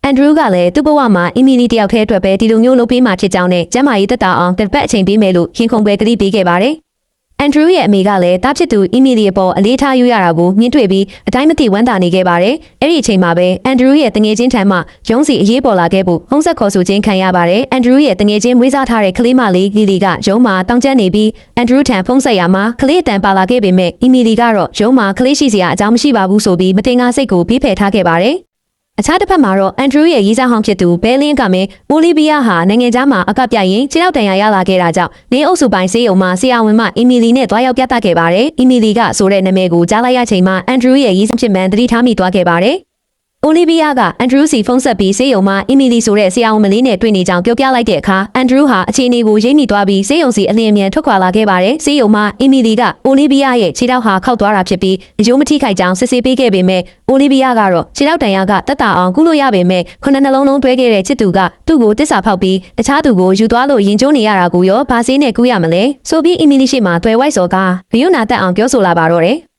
အန်ဒရူးကလည်းသူ့ဘဝမှာအီမီလီတယောက်တည်းအတွက်ပဲဒီလိုမျိုးလုပ်ပေးမှဖြစ်ကြောင်းနဲ့ကျမ်းမာရေးသက်သာအောင်တစ်ပတ်အချိန်ပေးမယ်လို့ရင်ခုန်ပွဲကတိပေးခဲ့ပါတယ်။အန်ဒရူးရဲ့အမေကလည်းတားဖြစ်သူအီမီလီအပေါ်အလေးထားယူရတာကိုမြင်တွေ့ပြီးအတိုင်းမသိဝမ်းသာနေခဲ့ပါတယ်။အဲ့ဒီအချိန်မှာပဲအန်ဒရူးရဲ့တငယ်ချင်းထံမှရုံးစီအရေးပေါ်လာခဲ့ဖို့ဟုံးဆက်ခေါ်ဆိုခြင်းခံရပါတယ်။အန်ဒရူးရဲ့တငယ်ချင်းမွေးစားထားတဲ့ကလေးမလေးလီလီကရုံးမှာတောင်းကျမ်းနေပြီးအန်ဒရူးထံဖုန်းဆက်ရမှာကလေးအတန်ပါလာခဲ့ပေမဲ့အီမီလီကတော့ရုံးမှာကလေးရှိစရာအကြောင်းမရှိပါဘူးဆိုပြီးမတင်ကားစိတ်ကိုပြေးဖယ်ထားခဲ့ပါတယ်။အခြားတစ်ဖက်မှာတော့အန်ဒရူးရဲ့ရေးစားဟောင်းဖြစ်သူဘဲလင်းကမင်းအိုလီဗီယာဟာနိုင်ငံခြားမှာအကပြရင်ခြေထောက်တန်ရာရလာခဲ့တာကြောင့်နေအုပ်စုပိုင်းဆေးရုံမှာဆရာဝန်မအီမီလီနဲ့တွားရောက်ပြသခဲ့ပါတယ်။အီမီလီကဆိုတဲ့နာမည်ကိုကြားလိုက်ရချိန်မှာအန်ဒရူးရဲ့ရေးစားဖြစ်မှန်သတိထားမိသွားခဲ့ပါတယ်။အိုလီဗီယာကအန်ဒရူးစီဖုန်းဆက်ပြီးဆေးရုံမှာအီမီလီဆိုတဲ့ဆရာဝန်မလေးနဲ့တွေ့နေကြောင်းပြောပြလိုက်တဲ့အခါအန်ဒရူးဟာအခြေအနေကိုရိပ်မိသွားပြီးဆေးရုံစီအလင်းအမြန်ထွက်ခွာလာခဲ့ပါတယ်။ဆေးရုံမှာအီမီလီကအိုလီဗီယာရဲ့ခြေထောက်ဟာခောက်သွားတာဖြစ်ပြီးအယိုးမထိခိုက်ကြောင်းစစ်ဆေးပေးခဲ့ပေမဲ့အိုလီဗီယာကတော့ခြေထောက်တန်ရာကတက်တာအောင်ကုလို့ရပေမဲ့ခုနှစ်နှလုံးလုံးတွဲခဲ့တဲ့ချစ်သူကသူ့ကိုတစ္ဆာဖောက်ပြီးတခြားသူကိုယူသွားလို့ရင်ကျိုးနေရတာကိုရောဘာဆေးနဲ့ကူးရမလဲဆိုပြီးအီမီလီရှိမှတွယ်ဝိုက်စော်ကဂယုဏတက်အောင်ပြောဆိုလာပါတော့တယ်။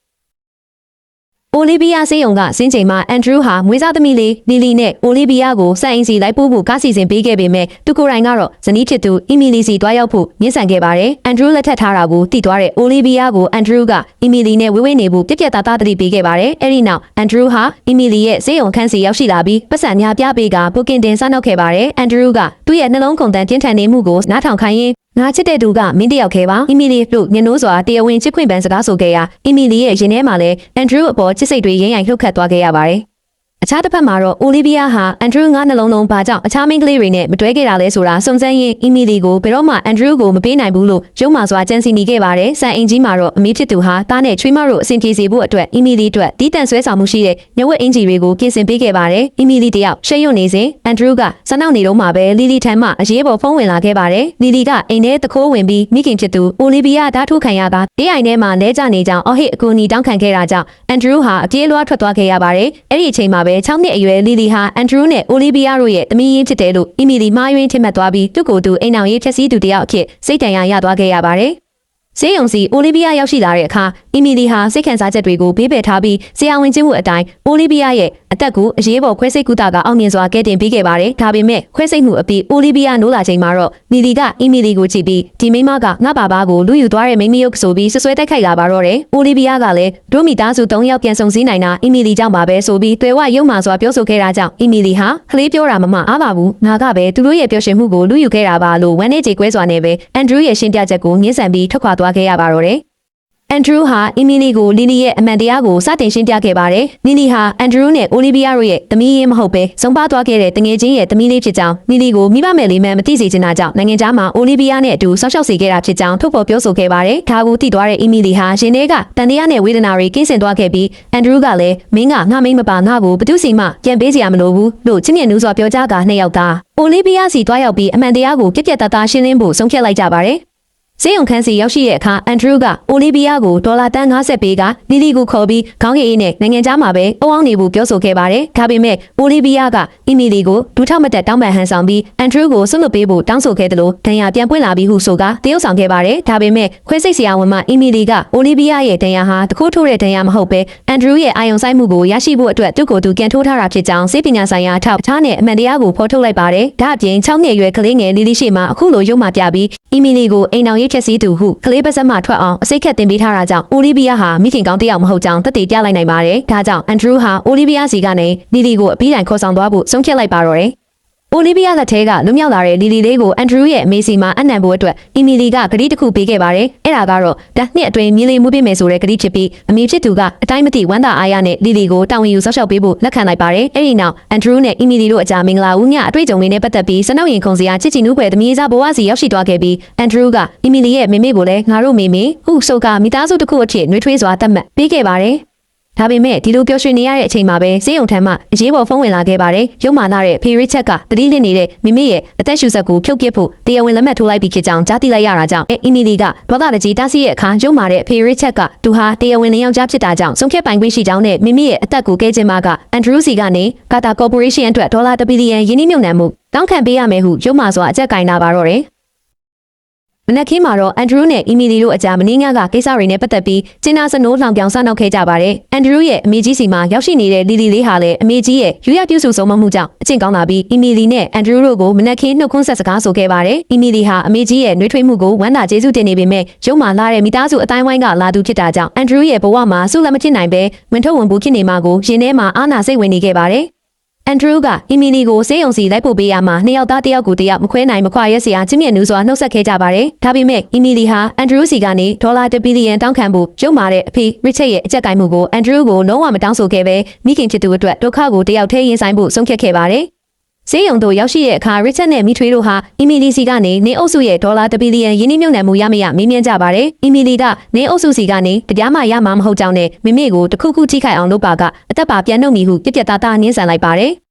အိုလီဗီယာဆေးရုံကစင်းချိန်မှာအန်ဒရူးဟာမွေးစားသမီးလေးလီလီနဲ့အိုလီဗီယာကိုစံအင်စီလိုက်ပို့ဖို့ကားစီစဉ်ပေးခဲ့ပေမဲ့သူကိုယ်တိုင်ကတော့ဇနီးဖြစ်သူအီမီလီစီတွားရောက်ဖို့ညှဉ်းဆန်ခဲ့ပါတယ်။အန်ဒရူးလက်ထပ်ထားတာကိုသိသွားတဲ့အိုလီဗီယာကိုအန်ဒရူးကအီမီလီနဲ့ဝေးဝေးနေဖို့ပြက်ပြက်သားသားတတိပေးခဲ့ပါတယ်။အဲဒီနောက်အန်ဒရူးဟာအီမီလီရဲ့ဆေးရုံခန်းစီရောက်ရှိလာပြီးပတ်စံများပြပေးကဘုကင်တင်စားနောက်ခဲ့ပါတယ်။အန်ဒရူးကသူ့ရဲ့နှလုံးကုန်တန်ပြင်းထန်နေမှုကိုနားထောင်ခိုင်းရင်းငါချစ်တဲ့သူကမင်းတယောက်ခဲပါအီမီလီတို့ညနိုးစွာတရားဝင်ချစ်ခွင့်ပန်စကားဆိုခဲ့ရာအီမီလီရဲ့ရင်ထဲမှာလည်းအန်ဒရူးအပေါ်ချစ်စိတ်တွေရိမ့်ရိုင်လှုပ်ခတ်သွားခဲ့ရပါတယ်အခြားတစ်ဖက်မှာတော့အိုလီဗီယာဟာအန်ဒရူးငါးနှလုံးလုံးဘာကြောင့်အခြားမိန်းကလေးတွေနဲ့မတွဲခဲ့တာလဲဆိုတာစုံစမ်းရင်းအီမီလီကိုဘယ်တော့မှအန်ဒရူးကိုမပေးနိုင်ဘူးလို့ရုံးမှစွာကြံစည်နေခဲ့ပါတယ်။စံအင်ကြီးမှာတော့အမေဖြစ်သူဟာတားနဲ့ချွေးမတို့အဆင်ပြေစေဖို့အတွက်အီမီလီအတွက်တီးတန့်ဆွဲဆောင်မှုရှိတဲ့ညဝက်အင်ဂျီတွေကိုပြင်ဆင်ပေးခဲ့ပါတယ်။အီမီလီတယောက်ရှေ့ရွံ့နေစဉ်အန်ဒရူးကစနောက်နေတော့မှပဲလီလီထံမှအရေးပေါ်ဖုန်းဝင်လာခဲ့ပါတယ်။လီလီကအိမ်ထဲတခိုးဝင်ပြီးမိခင်ဖြစ်သူအိုလီဗီယာဓာတ်ထိုးခံရကတေးအိမ်ထဲမှာလဲကျနေကြောင်းအော်ဟစ်အကူအညီတောင်းခံခဲ့တာကြောင့်အန်ဒရူးဟာအပြေးလွှားထွက်သွားခဲ့ရပါတယ်။အဲ့ဒီအချိန်မှာပဲ6နှစ်အရွယ်လီလီဟာအန်ဒရူးနဲ့အိုလီဗီယာတို့ရဲ့သမီးရင်းဖြစ်တယ်လို့အီမီလီမှားယွင်းထင်မှတ်သွားပြီးသူ့ကိုယ်သူအိမ်အောင်ရေးဖြည့်ဆည်းသူတယောက်အဖြစ်စိတ်တန်ရာရသွားခဲ့ရပါတယ်။ဆေးရုံစီအိုလီဗီယာရောက်ရှိလာတဲ့အခါအီမီလီဟာစိတ်ခံစားချက်တွေကိုဘေးပယ်ထားပြီးဆရာဝန်ချင်းမှုအတိုင်းအိုလီဗီယာရဲ့အသက်ကိုအရေးပေါ်ခွဲစိတ်ကုသကအောင်မြင်စွာကဲတင်ပေးခဲ့ပါတယ်။ဒါပေမဲ့ခွဲစိတ်မှုအပြီးအိုလီဗီယာနိုးလာချိန်မှာတော့နီလီကအီမီလီကိုကြည့်ပြီးဒီမိန်းမကငါ့ဘာဘာကိုလူယူသွားတဲ့မိန်းမရုပ်ဆိုပြီးဆွဆွဲတိုက်ခိုက်လာပါတော့တယ်။အိုလီဗီယာကလည်းဒိုမီသားစု3ယောက်ပြန်ဆုံစည်းနိုင်တာအီမီလီကြောင့်ပါပဲဆိုပြီးတွေ့ဝရုံမှစွာပြောဆိုခဲ့တာကြောင့်အီမီလီဟာကလေးပြောတာမမအားပါဘူးငါကပဲသူတို့ရဲ့ပြောရှင်မှုကိုလူယူခဲ့တာပါလို့ဝမ်းနေကြေကွဲစွာနဲ့ပဲအန်ဒရူးရဲ့ရှင်းပြချက်ကိုညှင်းဆန်ပြီးထွက်ခွာသွားခဲ့ရပါတော့တယ်။အန်ဒရူးဟာအီမီလီကိုလီလီရဲ့အမှန်တရားကိုစတင်ရှင်းပြခဲ့ပါတယ်။လီလီဟာအန်ဒရူးနဲ့အိုလီဗီယာတို့ရဲ့သမီးရင်းမဟုတ်ပဲဆုံးပါသွားခဲ့တဲ့တငယ်ချင်းရဲ့သမီးလေးဖြစ်ကြောင်းလီလီကိုမိဘမယ်လေးမှန်မသိစေချင်တာကြောင့်နိုင်ငံခြားမှာအိုလီဗီယာနဲ့အတူဆောက်ရှောက်စေခဲ့တာဖြစ်ကြောင်းထုတ်ဖော်ပြောဆိုခဲ့ပါတယ်။ဒါကိုသိသွားတဲ့အီမီလီဟာရင်ထဲကတန်တရားနဲ့ဝေဒနာတွေကင်းစင်သွားခဲ့ပြီးအန်ဒရူးကလည်းမင်းကငါမိန်းမပါငါကိုဘသူစီမှပြန်ပေးစရာမလိုဘူးလို့ချစ်မြတ်နူးစွာပြောကြားကနှစ်ယောက်သားအိုလီဗီယာစီတွားရောက်ပြီးအမှန်တရားကိုပြက်ပြက်သားသားရှင်းလင်းဖို့ဆုံးဖြတ်လိုက်ကြပါတယ်။ဆေးရုံခန်းစီရောက်ရှိတဲ့အခါအန်ဒရူးကအိုလီဗီယာကိုဒေါ်လာတန်း50ပေးကလီလီကိုခေါ်ပြီးခေါင်းရည်အေးနဲ့နိုင်ငံခြားမှာပဲအုံအောင်နေဖို့ပြောဆိုခဲ့ပါတယ်။ဒါပေမဲ့အိုလီဗီယာကအီမီလီကိုဒူးထောက်မတက်တောင်းပန်ဟန်ဆောင်ပြီးအန်ဒရူးကိုဆွတ်လွတ်ပေးဖို့တောင်းဆိုခဲ့တယ်လို့ဒဏ်ရာပြန်ပွင့်လာပြီးဟုဆိုကတရုတ်ဆောင်ခဲ့ပါတယ်။ဒါပေမဲ့ခွဲစိတ်ဆရာဝန်မအီမီလီကအိုလီဗီယာရဲ့ဒဏ်ရာဟာတခိုးထိုးတဲ့ဒဏ်ရာမဟုတ်ပဲအန်ဒရူးရဲ့အာယုံဆိုင်မှုကိုရရှိဖို့အတွက်သူ့ကိုယ်သူကန်ထိုးထားတာဖြစ်ကြောင်းဆေးပညာဆိုင်ရာအထောက်အထားနဲ့အမှန်တရားကိုဖော်ထုတ်လိုက်ပါတယ်။ဒါအပြင်6နှစ်အရွယ်ကလေးငယ်လီလီရှိမှအခုလိုရုံမှပြပြီးအီမီလီကိုအိမ်အောင်ရေးချက်စီးသူဟုကလေးပါစက်မှထွက်အောင်အစိတ်ခက်တင်ပေးထားတာကြောင့်အိုလီဗီယာဟာမိခင်ကောင်းတစ်ယောက်မဟုတ်ကြောင်းသက်သေပြလိုက်နိုင်ပါတယ်။ဒါကြောင့်အန်ဒရူးဟာအိုလီဗီယာစီကနေလီလီကိုအပြီးတိုင်ခေါ်ဆောင်သွားဖို့ဆုံးဖြတ်လိုက်ပါတော့တယ်။အိုလီဗီယာလက်ထဲကလွတ်မြောက်လာတဲ့လီလီလေးကိုအန်ဒရူးရဲ့အမေစီမှာအနံဖို့အတွက်အီမီလီကဂရီတစ်ခုပေးခဲ့ပါတယ်။အဲ့ဒါကတော့ဓာတ်နှစ်အတွင်းမြင်းလေးမှုပေးမယ်ဆိုတဲ့ဂရီဖြစ်ပြီးအမေဖြစ်သူကအတိုင်းမသိဝမ်းသာအားရနဲ့လီလီကိုတောင်းယူဆောက်ရှောက်ပေးဖို့လက်ခံလိုက်ပါတယ်။အဲ့ဒီနောက်အန်ဒရူးနဲ့အီမီလီတို့အကြားမင်္ဂလာဦးညအတွေ့အကြုံတွေနဲ့ပတ်သက်ပြီးစနောက်ရင်ခုံစရာချစ်ချီနူးပွဲသမီးစားဘဝစီရောက်ရှိသွားခဲ့ပြီးအန်ဒရူးကအီမီလီရဲ့မေမေကိုလည်းငါတို့မေမေဟုဆိုကမိသားစုတစ်ခုအဖြစ်နှွေးထွေးစွာသတ်မှတ်ပေးခဲ့ပါတယ်။ ဒါပေမဲ့ဒီလိုပျော်ရွှင်နေရတဲ့အချိန်မှာပဲဆေးရုံထမ်းမှအရေးပေါ်ဖုန်းဝင်လာခဲ့ပါတယ်။ရုံမာလာတဲ့ဖေရစ်ချက်ကတတိလစ်နေတဲ့မိမိရဲ့အသက်ရှူစက်ကိုဖြုတ်ပစ်ဖို့တရားဝင်လက်မှတ်ထိုးလိုက်ပြီးဖြစ်ကြောင်းကြားသိလိုက်ရတာကြောင့်အီမီလီကဒေါသတကြီးတားဆီးရဲ့အခါရုံမာတဲ့ဖေရစ်ချက်ကသူဟာတရားဝင်လျောက်ကြားဖြစ်တာကြောင့်ဆုံးဖြတ်ပိုင်ခွင့်ရှိကြောင်းနဲ့မိမိရဲ့အသက်ကိုကဲခြင်းမကအန်ဒရူးစီကနေကာတာကော်ပိုရေးရှင်းအတွက်$1 ဘီလီယံယင်းနှိမ့်နှံမှုတောင်းခံပေးရမယ်ဟုရုံမာစွာအကြက်ကင်လာပါတော့တယ်။မနက်ခင်းမှာတော့အန်ဒရူးနဲ့အီမီလီတို့အကြားမင်းငါကကိစ္စတွေနဲ့ပတ်သက်ပြီးကျင်းနာစနိုးလောင်ပြောင်ဆနောက်ခဲ့ကြပါတယ်။အန်ဒရူးရဲ့အမေကြီးစီမှာရောက်ရှိနေတဲ့လီလီလေးဟာလည်းအမေကြီးရဲ့ယူရပြုစုဆုံးမမှုကြောင့်အကျင့်ကောင်းလာပြီးအီမီလီနဲ့အန်ဒရူးတို့ကိုမနက်ခင်းနှုတ်ခွန်းဆက်စကားဆိုခဲ့ပါတယ်။အီမီလီဟာအမေကြီးရဲ့နှွေးထွေးမှုကိုဝမ်းသာကျေးဇူးတင်နေပေမဲ့ရုံမာလာတဲ့မိသားစုအတိုင်းဝိုင်းကလာသူဖြစ်တာကြောင့်အန်ဒရူးရဲ့ဘဝမှာဆုလက်မဖြစ်နိုင်ပဲဝင်ထုတ်ဝင်ပူဖြစ်နေမှာကိုရင်ထဲမှာအာနာစိတ်ဝင်နေခဲ့ပါတယ်။အန်ဒရူးကအီမီလီကိုဆေးရုံစီလိုက်ပို့ပေးရမှာနှစ်ယောက်သားတစ်ယောက်ကိုတစ်ယောက်မခွဲနိုင်မခွာရက်စရာချင်းမြတ်နူးစွာနှုတ်ဆက်ခဲ့ကြပါတယ်။ဒါပေမဲ့အီမီလီဟာအန်ဒရူးစီကနေ$1 ဘီလီယံတောင်းခံဖို့ရုံမာတဲ့အဖေရစ်ချက်ရဲ့အကြက်ကင်မှုကိုအန်ဒရူးကိုလုံးဝမတောင်းဆိုခဲ့ပဲမိခင်ဖြစ်သူအတွက်ဒုက္ခကိုတစ်ယောက်ထဲရင်ဆိုင်ဖို့ဆုံးဖြတ်ခဲ့ပါတယ်။ဆေးရုံတို့ရောက်ရှိတဲ့အခါရစ်ချက်နဲ့မီထွေးတို့ဟာအီမီလီစီကနေနေအုပ်စုရဲ့$1 ဘီလီယံယင်းနှိမ့်နှံမှုရမရမေးမြန်းကြပါတယ်။အီမီလီကနေအုပ်စုစီကနေတရားမှရမှာမဟုတ်ကြောင်းနဲ့မိမိကိုတခုခုထိခိုက်အောင်လုပ်ပါကအသက်ပါပြန်နှုတ်မိဟုပြက်ပြက်သားသားနှင်းဆန်လိုက်ပါတယ်။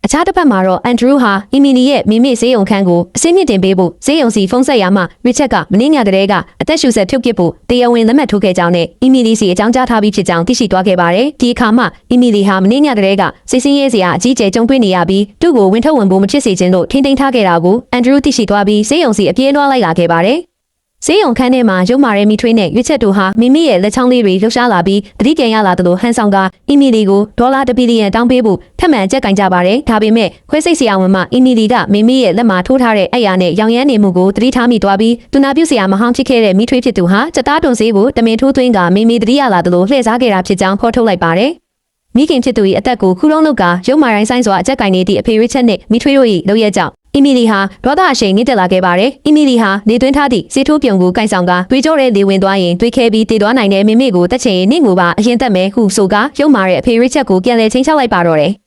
အခြားတစ်ဖက်မှာတော့အန်ဒရူးဟာအီမီလီရဲ့မိမိဆေးရုံခန်းကိုအစင်းမြင့်တင်ပေးဖို့ဆေးရုံစီဖုန်းဆက်ရမှရစ်ချက်ကမင်းညကလေးကအသက်ရှူဆက်ဖြုတ်ပစ်ဖို့တရားဝင်လက်မှတ်ထိုးခဲ့ကြောင်းနဲ့အီမီလီစီအကြောင်းကြားထားပြီးဖြစ်ကြောင်းသိရှိသွားခဲ့ပါတယ်။ဒီအခါမှအီမီလီဟာမင်းညကလေးကစိတ်ဆင်းရဲစရာအကြီးကျယ်ကြုံတွေ့နေရပြီးသူ့ကိုဝင်ထုတ်ဝင်ဖို့မဖြစ်စေခြင်းလို့ထိန်းသိမ်းထားခဲ့တာကိုအန်ဒရူးသိရှိသွားပြီးဆေးရုံစီအပြေးလွှားလိုက်လာခဲ့ပါတယ်။ဆေးရုံခန်းထဲမှာရုံမာရဲမီထွေးနဲ့ရွက်ချက်တို့ဟာမိမိရဲ့လက်ချောင်းလေးတွေလှုပ်ရှားလာပြီးတတိပြန်ရလာသလိုဟန်ဆောင်ကအီမီလီကို$1 ဘီလီယံတောင်းပေးဖို့ထပ်မံကြက်ကင်ကြပါတယ်။ဒါပေမဲ့ခွဲစိတ်ဆရာဝန်မအီမီလီကမိမိရဲ့လက်မှာထိုးထားတဲ့အရာနဲ့ရောင်ရမ်းနေမှုကိုတတိထားမိသွားပြီးသူနာပြုဆရာမဟောင်းဖြစ်ခဲ့တဲ့မီထွေးဖြစ်သူဟာစက်သားတွန်ဆေးကိုတမင်ထိုးသွင်းကမိမိတတိရလာသလိုလှည့်စားခဲ့တာဖြစ်ကြောင်းဖော်ထုတ်လိုက်ပါတယ်။မိခင်ဖြစ်သူ၏အသက်ကိုခုလုံးလောက်ကရုံမာရိုင်းဆိုင်စွာအကြက်ကင်နေသည့်အဖေရစ်ချက်နဲ့မီထွေးတို့၏လုပ်ရက်ကြောင့်အီမီလီဟာဒေါသအရှိန်မြင့်တက်လာခဲ့ပါတယ်။အီမီလီဟာနေသွင်းထားသည့်စေထိုးပြုံကိုကိုင်ဆောင်ကတွေးကြောတဲ့လေဝင်သွားရင်တွေးခဲပြီးတည်သွားနိုင်တဲ့မိမိကိုတက်ချင်ရင်နှင့်ကိုပါအရင်တက်မယ်ဟုဆိုကရုံမာတဲ့အဖေရစ်ချက်ကိုပြန်လည်ချင်းချောက်လိုက်ပါတော့တယ်။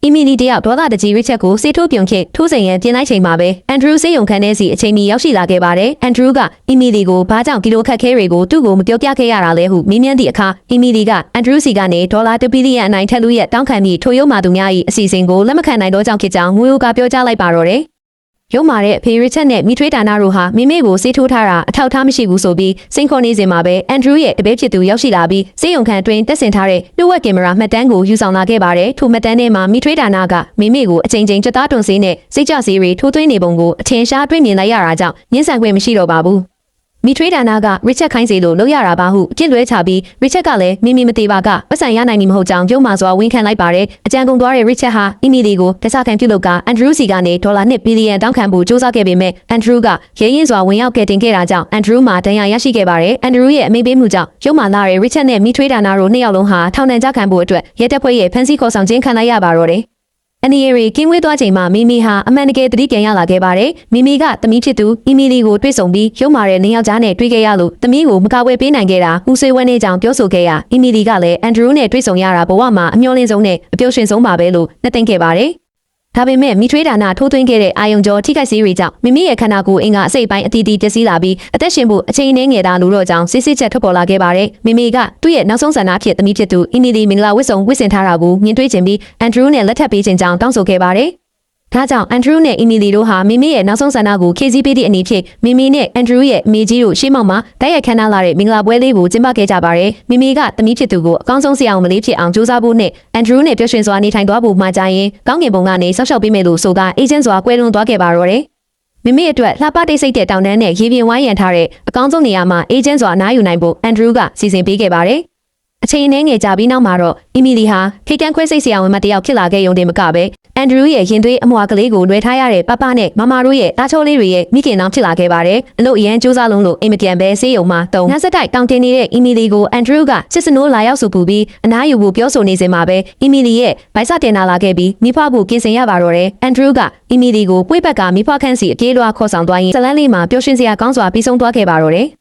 အီမီလီတယောက်ဒေါသတကြီးရစ်ချက်ကိုစေထိုးပြုံခေထိုးစိန်ရန်ပြင်လိုက်ချိန်မှာပဲအန်ဒရူးဆေးရုံခန်းထဲစီအချိန်မီရောက်ရှိလာခဲ့ပါတယ်။အန်ဒရူးကအီမီလီကိုဘာကြောင့်ဒီလိုခက်ခဲတွေကိုသူ့ကိုမပြောပြခဲ့ရတာလဲဟုမေးမြန်းသည့်အခါအီမီလီကအန်ဒရူးစီကနေ$1 ဘီလီယံအနိုင်ထက်လို့ရတောင်းခံပြီးထိုရုံမာသူများ၏အစီအစဉ်ကိုလက်မခံနိုင်တော့ကြောင်းဖြစ်ကြောင်းငွေဦးကပြောကြားလိုက်ပါတော့တယ်။ရုံမာတဲ့ဖေရစ်ချက်နဲ့မီထွေးဒါနာတို့ဟာမိမိကိုဆေးထိုးထားတာအထောက်အထားမရှိဘူးဆိုပြီးစိန်ခေါ်နေစဉ်မှာပဲအန်ဒရူးရဲ့တပည့်ဖြစ်သူရောက်ရှိလာပြီးဆေးရုံခန်းတွင်တက်ဆင်ထားတဲ့လျှို့ဝှက်ကင်မရာမှတ်တမ်းကိုယူဆောင်လာခဲ့ပါတယ်။ထိုမှတ်တမ်းထဲမှာမီထွေးဒါနာကမိမိကိုအချိန်ချင်းကြက်သားတွန်ဆေးနဲ့စိတ်ကြဆေးတွေထိုးသွင်းနေပုံကိုအထင်ရှားတွေ့မြင်လိုက်ရတာကြောင့်ညှဉ်းဆန်ခွင့်မရှိတော့ပါဘူး။မီထွေးဒါနာကရစ်ချက်ခိုင်းစေလို့လုပ်ရတာပါဟုအပြစ်လွဲချပြီးရစ်ချက်ကလည်းမိမိမသေးပါကပတ်စံရနိုင်မည်မဟုတ်ကြောင်းရုံမာစွာဝန်ခံလိုက်ပါတယ်။အကြံကုန်သွားတဲ့ရစ်ချက်ဟာအီမီလီကိုတခြားခံပြုလုပ်ကအန်ဒရူးစီကနေ$2 ဘီလီယံတောင်းခံဖို့စ조사ခဲ့ပေမဲ့အန်ဒရူးကရဲရင်စွာဝင်ရောက်ကယ်တင်ခဲ့တာကြောင့်အန်ဒရူးမှာဒဏ်ရာရရှိခဲ့ပါတယ်။အန်ဒရူးရဲ့အမိန့်ပေးမှုကြောင့်ရုံမာလာတဲ့ရစ်ချက်နဲ့မီထွေးဒါနာတို့နှစ်ယောက်လုံးဟာထောင်ဒဏ်ကြခံဖို့အတွက်ရဲတပ်ဖွဲ့ရဲ့ဖမ်းဆီးခေါ်ဆောင်ခြင်းခံလိုက်ရပါတော့တယ်။အန်နီရီကင်းဝေးသွားချိန်မှာမီမီဟာအမှန်တကယ်သတိပြန်ရလာခဲ့ပါတယ်။မီမီကသမီးဖြစ်သူအီမီလီကိုတွေ့ဆုံပြီးရုံမာတဲ့နေယောက်ျားနဲ့တွေ့ခဲ့ရလို့သမီးကိုမကာဝယ်ပေးနိုင်ခဲ့တာဦးဆွေးဝဲနေကြောင်ပြောဆိုခဲ့ရအီမီလီကလည်းအန်ဒရူးနဲ့တွေ့ဆုံရတာဘဝမှာအမျှော်လင့်ဆုံးနဲ့အပျော်ရွှင်ဆုံးပါပဲလို့နှက်သိမ့်ခဲ့ပါတယ်။ဒါပေမဲ့မီထွေးဒါနာထိုးသွင်းခဲ့တဲ့အာယုံကျော်ထိခိုက်စေးတွေကြောင့်မိမိရဲ့ခန္ဓာကိုယ်အင်္ဂါအစိတ်ပိုင်းအတီးတီးပျက်စီးလာပြီးအသက်ရှင်ဖို့အချိန်နှဲငယ်တာလို့တော့ကြောင့်စစ်စစ်ချက်ထွက်ပေါ်လာခဲ့ပါတယ်။မိမိကသူ့ရဲ့နောက်ဆုံးဆန္ဒဖြစ်သမီးဖြစ်သူအီမီလီမင်္ဂလာဝတ်ဆောင်ဝတ်ဆင်ထားတာကိုမြင်တွေ့ခြင်းပြီးအန်ဒရူးနဲ့လက်ထပ်ပေးခြင်းကြောင့်တောင်းဆိုခဲ့ပါတယ်။ဒါကြောင့်အန်ဒရူးနဲ့အီမီလီတို့ဟာမိမိရဲ့နောက်ဆုံးဆန္ဒကိုဖြည့်ဆည်းပေးသည့်အနေဖြင့်မိမိနဲ့အန်ဒရူးရဲ့အမေကြီးတို့ရှေ့မှောက်မှာတိုက်ရိုက်ခမ်းနားလာတဲ့မင်္ဂလာပွဲလေးကိုကျင်းပခဲ့ကြပါတယ်။မိမိကသမီးဖြစ်သူကိုအကောင်းဆုံးဆရာဝန်မလေးဖြစ်အောင်ကြိုးစားဖို့နဲ့အန်ဒရူးနဲ့ပျော်ရွှင်စွာနေထိုင်သွားဖို့မှာကြရင်ကောင်းကင်ဘုံကနေဆောက်ရှောက်ပေးမယ်လို့ဆိုကအေဂျင့်စွာကွဲလွန်သွားခဲ့ပါတော့တယ်။မိမိအတွက်လှပတိတ်ဆိတ်တဲ့တောင်တန်းနဲ့ရေပြင်ဝိုင်းရံထားတဲ့အကောင်းဆုံးနေရာမှာအေဂျင့်စွာနားယူနိုင်ဖို့အန်ဒရူးကစီစဉ်ပေးခဲ့ပါတယ်။အချိန်နဲ့ငယ်ကြပြီးနောက်မှာတော့အီမီလီဟာခိကန်းခွဲစိတ်ဆရာဝန်မတယောက်ဖြစ်လာခဲ့ရုံတင်မကပဲအန်ဒရူးရဲ့ရင်သွေးအမွှာကလေးကိုလွှဲထားရတဲ့ပပနဲ့မမတို့ရဲ့သားချိုးလေးတွေရဲ့မိခင်နောင်ဖြစ်လာခဲ့ပါတယ်။အလို့အရန်စူးစမ်းလုံးလို့အိမ်မပြန်ပဲဆေးရုံမှာတုံငါဆက်တိုက်တောင်တင်နေတဲ့အီမီလီကိုအန်ဒရူးကစစ်စနိုးလာရောက်စုပူပြီးအနားယူဖို့ပြောဆိုနေစဉ်မှာပဲအီမီလီရဲ့ဗိုက်စတင်လာခဲ့ပြီးမိဖွားဖို့ကင်ဆင်ရပါတော့တယ်။အန်ဒရူးကအီမီလီကိုပွေးဘက်ကမိဖွားခန့်စီအပြေးလွှားခေါ်ဆောင်သွားရင်ဇလန်းလေးမှာပျော်ရွှင်စရာကောင်းစွာပြီးဆုံးသွားခဲ့ပါတော့တယ်။